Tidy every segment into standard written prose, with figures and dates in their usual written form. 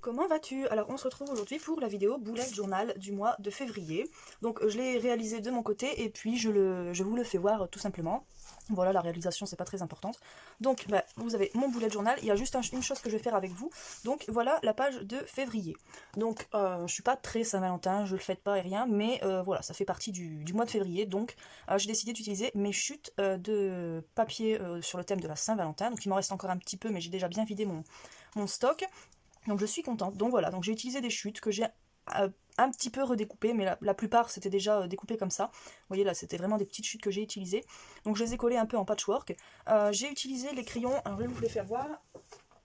Comment vas-tu? Alors on se retrouve aujourd'hui pour la vidéo bullet journal du mois de février. Donc je l'ai réalisé de mon côté et puis je vous le fais voir tout simplement. Voilà, la réalisation c'est pas très importante. Donc vous avez mon bullet journal, il y a juste une chose que je vais faire avec vous. Donc voilà la page de février. Donc je suis pas très Saint-Valentin, je le fête pas et rien, mais voilà, ça fait partie du mois de février. Donc j'ai décidé d'utiliser mes chutes de papier sur le thème de la Saint-Valentin. Donc il m'en reste encore un petit peu, mais j'ai déjà bien vidé mon stock. Donc je suis contente. Donc voilà, donc j'ai utilisé des chutes que j'ai un petit peu redécoupées, mais la plupart c'était déjà découpé comme ça. Vous voyez là, c'était vraiment des petites chutes que j'ai utilisées. Donc je les ai collées un peu en patchwork. J'ai utilisé les crayons, alors je vais vous les faire voir.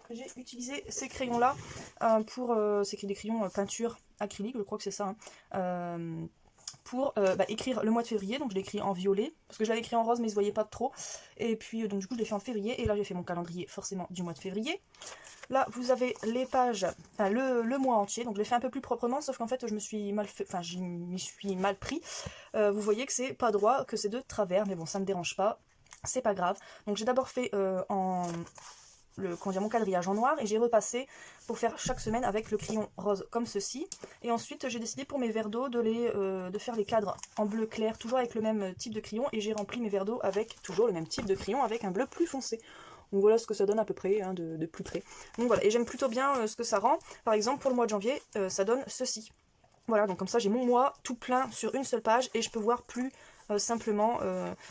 J'ai utilisé ces crayons là c'est des crayons peinture acrylique, je crois que c'est ça. Pour écrire le mois de février, donc je l'ai écrit en violet, parce que je l'avais écrit en rose mais ils ne se voyaient pas trop, et puis donc du coup je l'ai fait en février, et là j'ai fait mon calendrier forcément du mois de février. Là vous avez les pages, enfin le mois entier, donc je l'ai fait un peu plus proprement, sauf qu'en fait je me suis mal fait, enfin je m'y suis mal pris. Vous voyez que c'est pas droit, que c'est de travers, mais bon ça me dérange pas, c'est pas grave. Donc j'ai d'abord fait mon quadrillage en noir et j'ai repassé pour faire chaque semaine avec le crayon rose comme ceci. Et ensuite j'ai décidé pour mes verres d'eau de faire les cadres en bleu clair, toujours avec le même type de crayon, et j'ai rempli mes verres d'eau avec toujours le même type de crayon avec un bleu plus foncé. Donc voilà ce que ça donne à peu près, hein, de plus près. Donc voilà, et j'aime plutôt bien ce que ça rend. Par exemple pour le mois de janvier, ça donne ceci. Voilà, donc comme ça j'ai mon mois tout plein sur une seule page et je peux voir plus simplement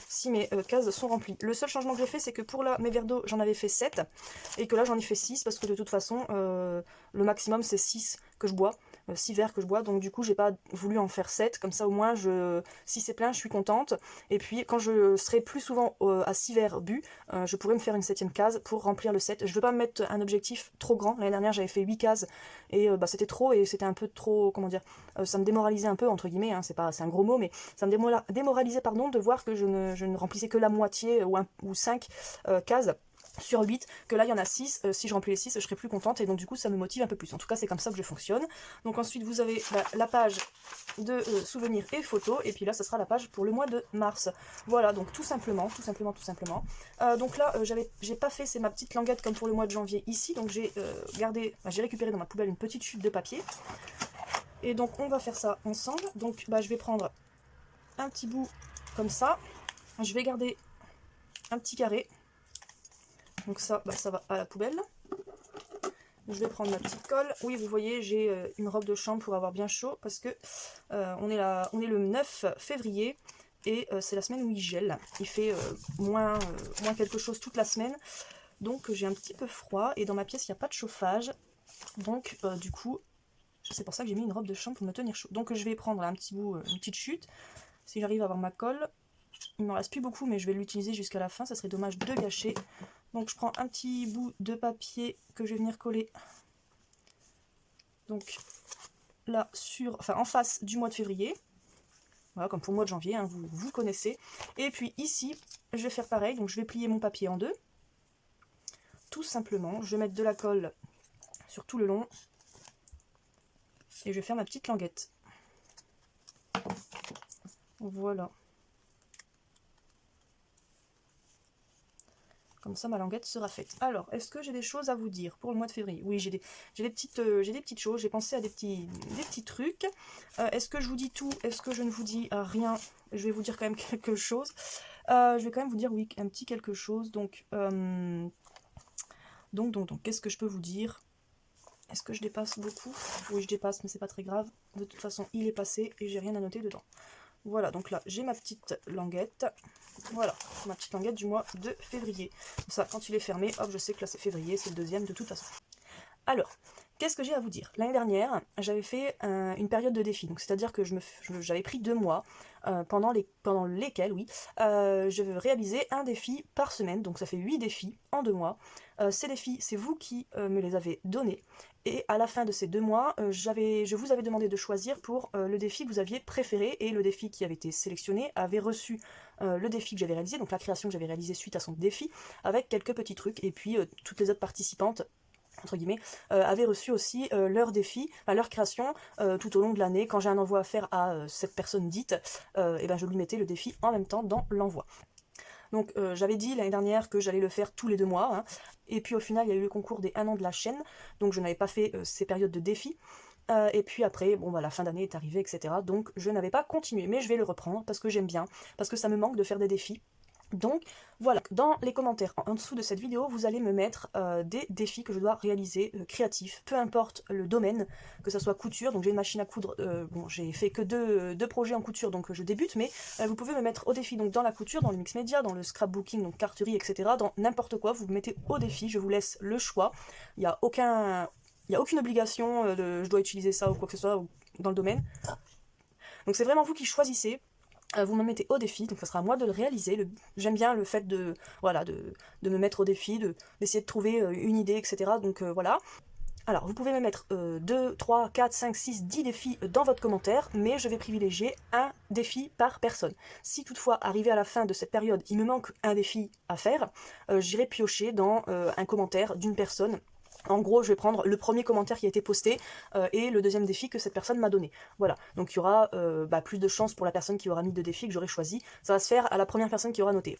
si mes cases sont remplies. Le seul changement que j'ai fait, c'est que pour là, mes verres d'eau, j'en avais fait 7 et que là j'en ai fait 6 parce que de toute façon le maximum c'est 6 que je bois. 6 verres que je bois, donc du coup j'ai pas voulu en faire 7, comme ça au moins si c'est plein je suis contente, et puis quand je serai plus souvent à 6 verres bu, je pourrais me faire une 7ème case pour remplir le 7. Je veux pas me mettre un objectif trop grand, l'année dernière j'avais fait 8 cases et c'était trop, et c'était un peu trop, comment dire, ça me démoralisait un peu entre guillemets, hein, c'est un gros mot, mais ça me démoralisait pardon, de voir que je ne remplissais que la moitié ou 5 cases sur 8, que là il y en a 6, si je remplis les 6 je serai plus contente, et donc du coup ça me motive un peu plus. En tout cas c'est comme ça que je fonctionne. Donc ensuite vous avez la page de souvenirs et photos, et puis là ça sera la page pour le mois de mars. Voilà, donc tout simplement. Donc là j'ai pas fait, c'est ma petite languette comme pour le mois de janvier ici, donc j'ai récupéré dans ma poubelle une petite chute de papier, et donc on va faire ça ensemble. Donc je vais prendre un petit bout comme ça, je vais garder un petit carré. Donc ça va à la poubelle. Je vais prendre ma petite colle. Oui, vous voyez, j'ai une robe de chambre pour avoir bien chaud, parce que on est le 9 février et c'est la semaine où il gèle. Il fait moins quelque chose toute la semaine. Donc j'ai un petit peu froid, et dans ma pièce il n'y a pas de chauffage. Donc du coup, c'est pour ça que j'ai mis une robe de chambre pour me tenir chaud. Donc je vais prendre un petit bout, une petite chute. Si j'arrive à avoir ma colle. Il ne m'en reste plus beaucoup, mais je vais l'utiliser jusqu'à la fin, ça serait dommage de gâcher. Donc je prends un petit bout de papier que je vais venir coller, donc là en face du mois de février. Voilà, comme pour le mois de janvier, hein, vous connaissez. Et puis ici, je vais faire pareil, donc je vais plier mon papier en deux. Tout simplement, je vais mettre de la colle sur tout le long. Et je vais faire ma petite languette. Voilà. Comme ça, ma languette sera faite. Alors, est-ce que j'ai des choses à vous dire pour le mois de février? Oui, j'ai des petites choses, j'ai pensé à des petits trucs. Est-ce que je vous dis tout? Est-ce que je ne vous dis rien? Je vais vous dire quand même quelque chose. Je vais quand même vous dire, oui, un petit quelque chose. Donc, qu'est-ce que je peux vous dire? Est-ce que je dépasse beaucoup? Oui, je dépasse, mais c'est pas très grave. De toute façon, il est passé et j'ai rien à noter dedans. Voilà, donc là, j'ai ma petite languette. Voilà, ma petite languette du mois de février. Comme ça, quand il est fermé, hop, je sais que là c'est février, c'est le deuxième de toute façon. Alors, qu'est-ce que j'ai à vous dire? L'année dernière, j'avais fait une période de défi. Donc c'est-à-dire que j'avais pris 2 mois pendant lesquels, oui, je réalisais un défi par semaine. Donc ça fait 8 défis en 2 mois. Ces défis, c'est vous qui me les avez donnés. Et à la fin de ces 2 mois, je vous avais demandé de choisir pour le défi que vous aviez préféré. Et le défi qui avait été sélectionné avait reçu le défi que j'avais réalisé, donc la création que j'avais réalisée suite à son défi, avec quelques petits trucs. Et puis toutes les autres participantes, entre guillemets, avaient reçu aussi leur défi, leur création tout au long de l'année. Quand j'ai un envoi à faire à cette personne dite, et je lui mettais le défi en même temps dans l'envoi. Donc j'avais dit l'année dernière que j'allais le faire tous les 2 mois, hein. Et puis au final il y a eu le concours des 1 an de la chaîne, donc je n'avais pas fait ces périodes de défi. Et puis après, bon bah la fin d'année est arrivée, etc. Donc je n'avais pas continué, mais je vais le reprendre parce que j'aime bien, parce que ça me manque de faire des défis. Donc voilà, dans les commentaires en dessous de cette vidéo, vous allez me mettre des défis que je dois réaliser, créatifs, peu importe le domaine, que ce soit couture, donc j'ai une machine à coudre, bon j'ai fait que deux projets en couture, donc je débute, mais vous pouvez me mettre au défi donc dans la couture, dans le mix média, dans le scrapbooking, donc carterie, etc., dans n'importe quoi, vous me mettez au défi, je vous laisse le choix, il n'y a aucune obligation de je dois utiliser ça ou quoi que ce soit dans le domaine. Donc c'est vraiment vous qui choisissez. Vous me mettez au défi, donc ça sera à moi de le réaliser. J'aime bien le fait de me mettre au défi, d'essayer de trouver une idée, etc. Donc voilà. Alors, vous pouvez me mettre 2, 3, 4, 5, 6, 10 défis dans votre commentaire, mais je vais privilégier un défi par personne. Si toutefois, arrivé à la fin de cette période, il me manque un défi à faire, j'irai piocher dans un commentaire d'une personne. En gros, je vais prendre le premier commentaire qui a été posté et le deuxième défi que cette personne m'a donné. Voilà, donc il y aura plus de chances pour la personne qui aura mis 2 défis que j'aurai choisi. Ça va se faire à la première personne qui aura noté.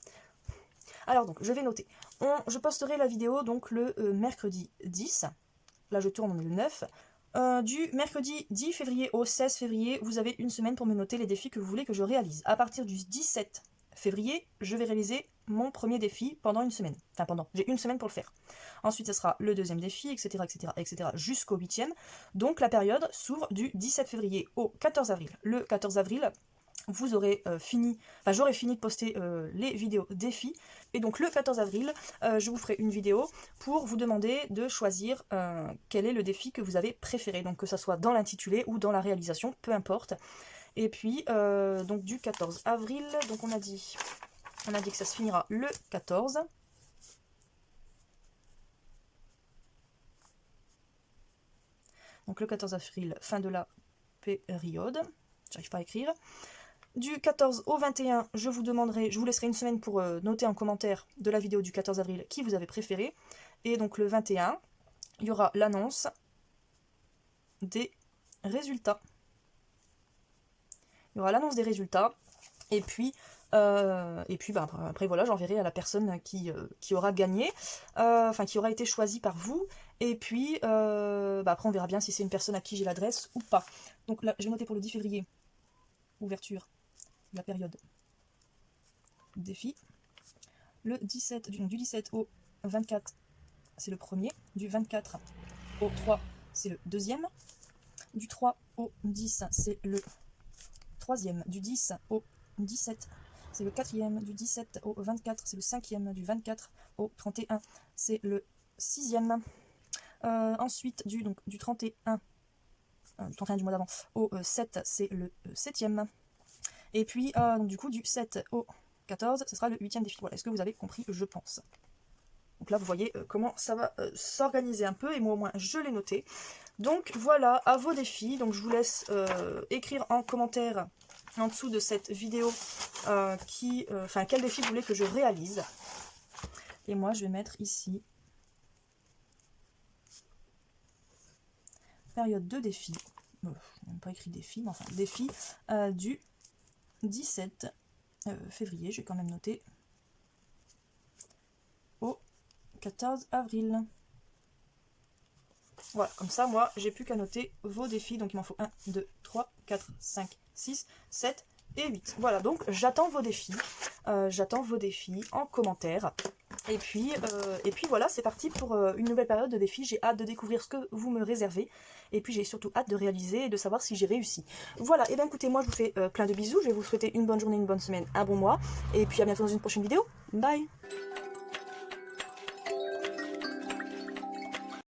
Alors donc, je vais noter. Je posterai la vidéo donc le mercredi 10. Là, je tourne le 9. Du mercredi 10 février au 16 février, vous avez une semaine pour me noter les défis que vous voulez que je réalise. À partir du 17 février, je vais réaliser mon premier défi pendant une semaine. J'ai une semaine pour le faire. Ensuite, ce sera le deuxième défi, etc., etc., etc., jusqu'au 8e. Donc, la période s'ouvre du 17 février au 14 avril. Le 14 avril, vous aurez j'aurai fini de poster les vidéos défis. Et donc, le 14 avril, je vous ferai une vidéo pour vous demander de choisir quel est le défi que vous avez préféré. Donc, que ça soit dans l'intitulé ou dans la réalisation, peu importe. Et puis, donc du 14 avril, donc on a dit que ça se finira le 14. Donc le 14 avril, fin de la période. J'arrive pas à écrire. Du 14 au 21, je vous laisserai une semaine pour noter en commentaire de la vidéo du 14 avril qui vous avez préféré. Et donc le 21, il y aura l'annonce des résultats. Il y aura l'annonce des résultats. Et puis après voilà, j'enverrai à la personne qui aura gagné, qui aura été choisie par vous. Et puis après on verra bien si c'est une personne à qui j'ai l'adresse ou pas. Donc là, je vais noter pour le 10 février, ouverture de la période défi. Le 17, du 17 au 24, c'est le premier. Du 24 au 3, c'est le deuxième. Du 3 au 10, c'est le troisième. Du 10 au 17, c'est le 4e. Du 17 au 24, c'est le 5e. Du 24 au 31, c'est le 6e. Ensuite, du 31 du mois d'avant au 7, c'est le 7e. Et puis, donc, du coup, du 7 au 14, ce sera le 8e défi. Voilà, est-ce que vous avez compris? Je pense. Donc là, vous voyez comment ça va s'organiser un peu, et moi au moins, je l'ai noté. Donc voilà, à vos défis. Donc je vous laisse écrire en commentaire en dessous de cette vidéo quel défi vous voulez que je réalise. Et moi, je vais mettre ici période de défi. Je n'ai même pas écrit défi, mais enfin défi du 17 février. Je vais quand même noter au 14 avril. Voilà, comme ça, moi, j'ai plus qu'à noter vos défis. Donc, il m'en faut 1, 2, 3, 4, 5, 6, 7 et 8. Voilà, donc, j'attends vos défis. J'attends vos défis en commentaire. Et puis voilà, c'est parti pour une nouvelle période de défis. J'ai hâte de découvrir ce que vous me réservez. Et puis, j'ai surtout hâte de réaliser et de savoir si j'ai réussi. Voilà, et bien écoutez, moi, je vous fais plein de bisous. Je vais vous souhaiter une bonne journée, une bonne semaine, un bon mois. Et puis, à bientôt dans une prochaine vidéo. Bye!